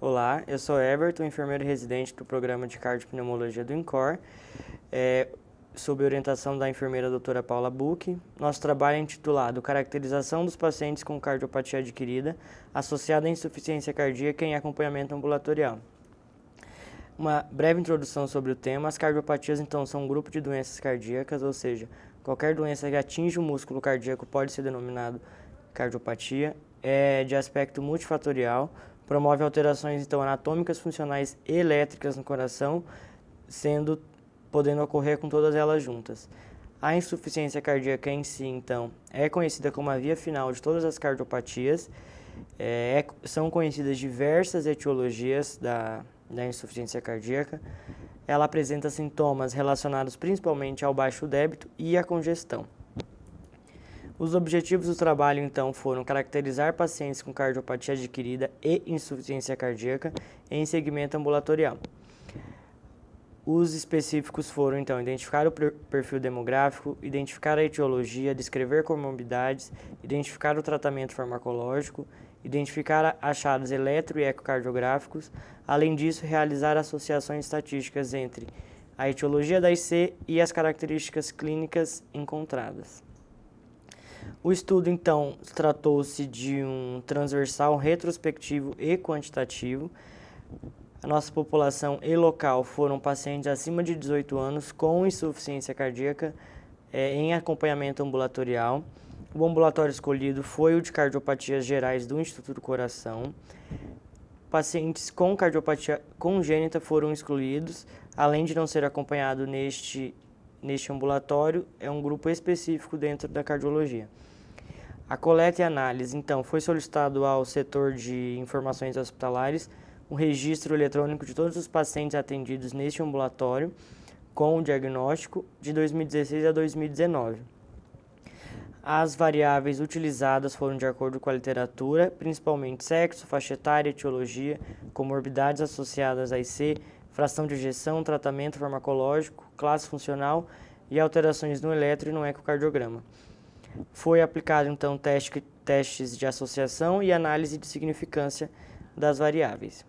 Olá, eu sou Everton, enfermeiro residente do programa de cardiopneumologia do INCOR, sob orientação da enfermeira doutora Paula Buch. Nosso trabalho é intitulado Caracterização dos pacientes com cardiopatia adquirida associada à insuficiência cardíaca em acompanhamento ambulatorial. Uma breve introdução sobre o tema. As cardiopatias, então, são um grupo de doenças cardíacas, ou seja, qualquer doença que atinge o músculo cardíaco pode ser denominado cardiopatia. É de aspecto multifatorial, promove alterações então anatômicas, funcionais e elétricas no coração, podendo ocorrer com todas elas juntas. A insuficiência cardíaca em si, então, é conhecida como a via final de todas as cardiopatias. São conhecidas diversas etiologias da insuficiência cardíaca. Ela apresenta sintomas relacionados principalmente ao baixo débito e à congestão. Os objetivos do trabalho, então, foram caracterizar pacientes com cardiopatia adquirida e insuficiência cardíaca em segmento ambulatorial. Os específicos foram, então, identificar o perfil demográfico, identificar a etiologia, descrever comorbidades, identificar o tratamento farmacológico, identificar achados eletro- e ecocardiográficos, além disso, realizar associações estatísticas entre a etiologia da IC e as características clínicas encontradas. O estudo, então, tratou-se de um transversal retrospectivo e quantitativo. A nossa população e local foram pacientes acima de 18 anos com insuficiência cardíaca em acompanhamento ambulatorial. O ambulatório escolhido foi o de cardiopatias gerais do Instituto do Coração. Pacientes com cardiopatia congênita foram excluídos, além de não ser acompanhado neste ambulatório, é um grupo específico dentro da cardiologia. A coleta e análise, então, foi solicitado ao setor de informações hospitalares um registro eletrônico de todos os pacientes atendidos neste ambulatório com o diagnóstico de 2016 a 2019. As variáveis utilizadas foram de acordo com a literatura, principalmente sexo, faixa etária, etiologia, comorbidades associadas a IC, fração de ejeção, tratamento farmacológico, classe funcional e alterações no eletro e no ecocardiograma. Foi aplicado, então, testes de associação e análise de significância das variáveis.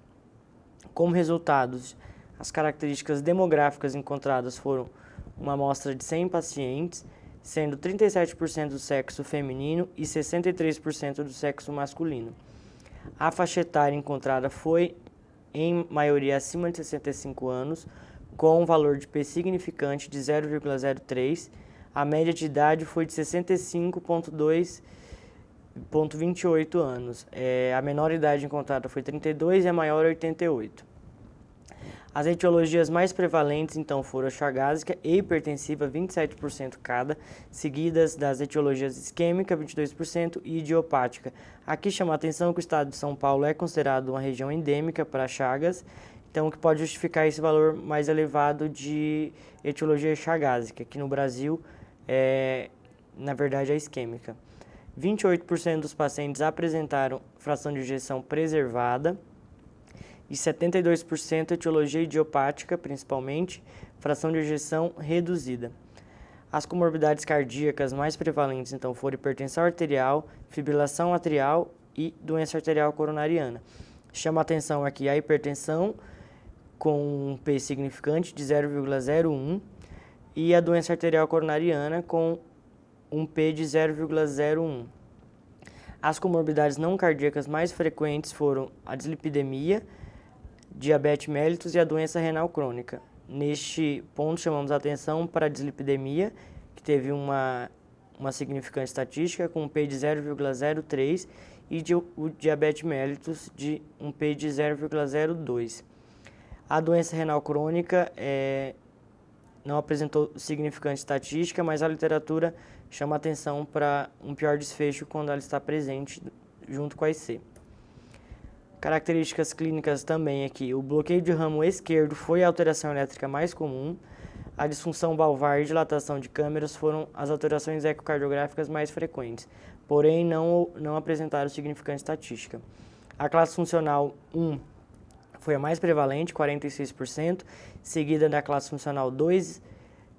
Como resultados, as características demográficas encontradas foram uma amostra de 100 pacientes, sendo 37% do sexo feminino e 63% do sexo masculino. A faixa etária encontrada foi, em maioria, acima de 65 anos, com um valor de P significante de 0,03. A média de idade foi de 65,28 anos. A menor idade encontrada foi 32 e a maior 88. As etiologias mais prevalentes, então, foram a chagásica e hipertensiva, 27% cada, seguidas das etiologias isquêmica, 22%, e idiopática. Aqui chama a atenção que o estado de São Paulo é considerado uma região endêmica para chagas, então o que pode justificar esse valor mais elevado de etiologia chagásica, que no Brasil na verdade, a isquêmica. 28% dos pacientes apresentaram fração de ejeção preservada e 72% etiologia idiopática, principalmente, fração de ejeção reduzida. As comorbidades cardíacas mais prevalentes, então, foram hipertensão arterial, fibrilação atrial e doença arterial coronariana. Chama a atenção aqui a hipertensão com um P significante de 0,01 e a doença arterial coronariana com um P de 0,01. As comorbidades não cardíacas mais frequentes foram a dislipidemia, diabetes mellitus e a doença renal crônica. Neste ponto, chamamos a atenção para a dislipidemia, que teve uma significante estatística com um P de 0,03 e o diabetes mellitus de um P de 0,02. A doença renal crônica não apresentou significante estatística, mas a literatura chama atenção para um pior desfecho quando ela está presente junto com a IC. Características clínicas também aqui. O bloqueio de ramo esquerdo foi a alteração elétrica mais comum. A disfunção valvar e dilatação de câmeras foram as alterações ecocardiográficas mais frequentes, porém não apresentaram significante estatística. A classe funcional 1 foi a mais prevalente, 46%, seguida da classe funcional 2,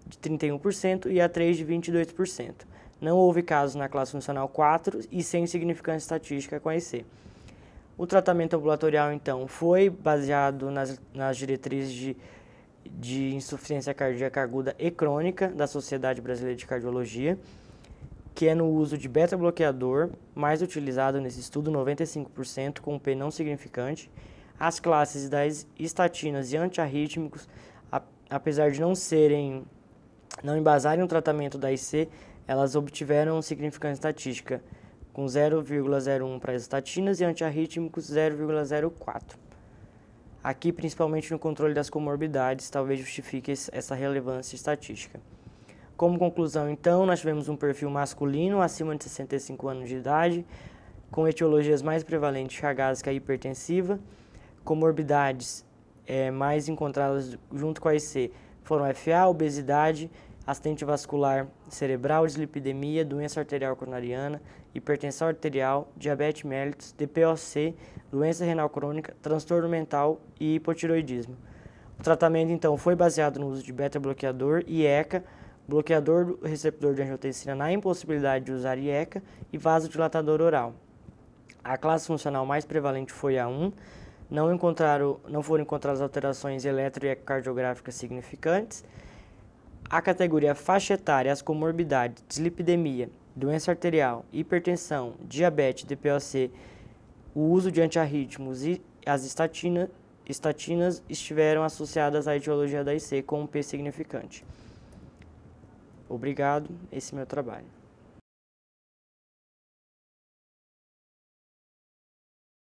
de 31%, e a 3, de 22%. Não houve casos na classe funcional 4 e sem significância estatística com a IC. O tratamento ambulatorial, então, foi baseado nas diretrizes de insuficiência cardíaca aguda e crônica da Sociedade Brasileira de Cardiologia, que é no uso de beta-bloqueador, mais utilizado nesse estudo, 95%, com um P não significante. As classes das estatinas e antiarrítmicos, apesar de não embasarem o tratamento da IC, elas obtiveram significância estatística, com 0,01 para as estatinas e antiarrítmicos 0,04. Aqui, principalmente no controle das comorbidades, talvez justifique essa relevância estatística. Como conclusão, então, nós tivemos um perfil masculino acima de 65 anos de idade, com etiologias mais prevalentes chagásica e hipertensiva. Comorbidades mais encontradas junto com a IC foram FA, obesidade, acidente vascular cerebral, dislipidemia, doença arterial coronariana, hipertensão arterial, diabetes mellitus, DPOC, doença renal crônica, transtorno mental e hipotiroidismo. O tratamento, então, foi baseado no uso de beta-bloqueador e ECA, bloqueador do receptor de angiotensina na impossibilidade de usar IECA e vasodilatador oral. A classe funcional mais prevalente foi a 1, não foram encontradas alterações eletro- e ecocardiográficas significantes. A categoria faixa etária, as comorbidades, dislipidemia, doença arterial, hipertensão, diabetes, DPOC, o uso de antiarrítmicos e as estatinas estiveram associadas à etiologia da IC com um P significante. Obrigado, esse é meu trabalho.